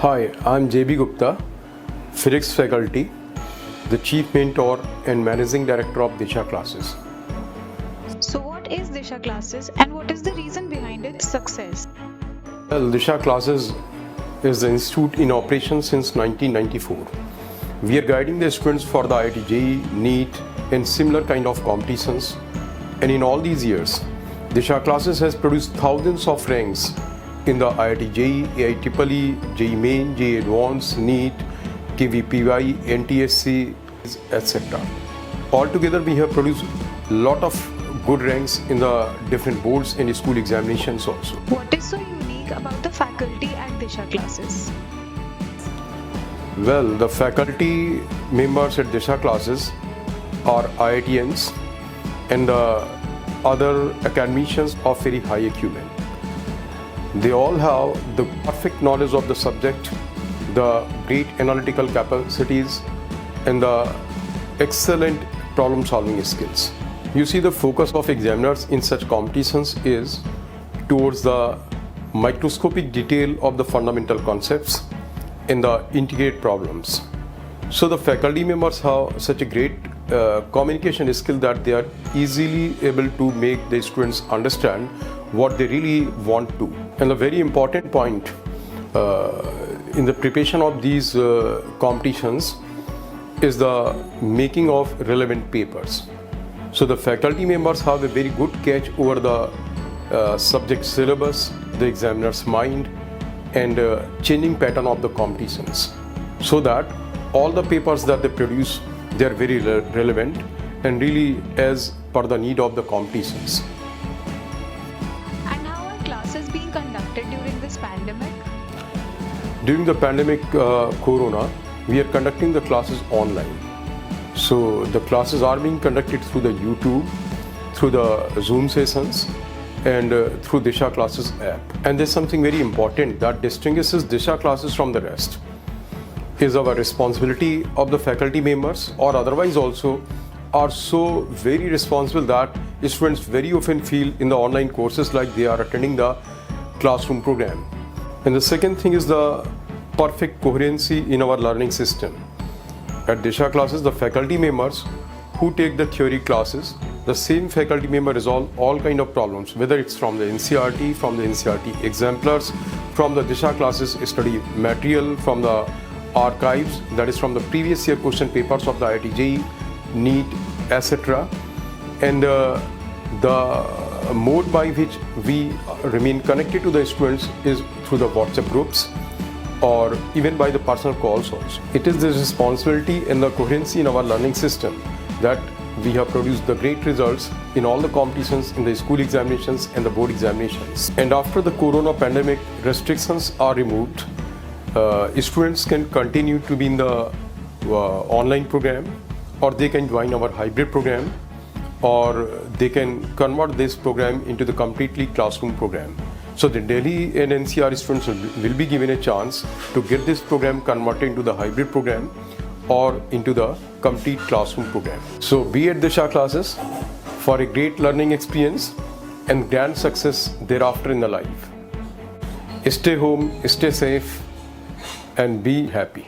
Hi, I'm JB Gupta, Physics faculty, the Chief Mentor and Managing Director of Disha Classes. So what is Disha Classes and what is the reason behind its success? Well, Disha Classes is the institute in operation since 1994. We are guiding the students for the IIT JEE, NEET and similar kind of competitions. And in all these years, Disha Classes has produced thousands of ranks in the IIT JEE, IEEE, JEE Main, JEE Advanced, NEET, KVPY, NTSC, etc. Altogether, we have produced a lot of good ranks in the different boards and school examinations also. What is so unique about the faculty at Disha Classes? Well, the faculty members at Disha Classes are IITians and the other academicians of very high acumen. They all have the perfect knowledge of the subject, the great analytical capacities, and the excellent problem-solving skills. You see, the focus of examiners in such competitions is towards the microscopic detail of the fundamental concepts and the integrate problems. So the faculty members have such a great communication skill that they are easily able to make the students understand what they really want to. And a very important point in the preparation of these competitions is the making of relevant papers. So the faculty members have a very good catch over the subject syllabus, the examiner's mind, and changing pattern of the competitions, so that all the papers that they produce, they are very relevant and really as per the need of the competitions. And how are classes being conducted during this pandemic? During the pandemic Corona, we are conducting the classes online. So the classes are being conducted through the YouTube, through the Zoom sessions, and through Disha Classes app. And there's something very important that distinguishes Disha Classes from the rest is our responsibility of the faculty members, or otherwise also are so very responsible that students very often feel in the online courses like they are attending the classroom program. And the second thing is the perfect coherency in our learning system. At Disha Classes, the faculty members who take the theory classes, the same faculty member resolve all kind of problems, whether it's from the NCERT, from the NCERT exemplars, from the Disha Classes study material, from the archives, that is from the previous year question papers of the IIT JEE, NEET, etc. And the mode by which we remain connected to the students is through the WhatsApp groups or even by the personal calls also. It is the responsibility and the coherency in our learning system that we have produced the great results in all the competitions, in the school examinations and the board examinations. And after the Corona pandemic, restrictions are removed. Students can continue to be in the online program, or they can join our hybrid program, or they can convert this program into the completely classroom program. So the Delhi and NCR students will be given a chance to get this program converted into the hybrid program or into the complete classroom program. So be at Disha Classes for a great learning experience and grand success thereafter in the life. Stay home, stay safe, and be happy.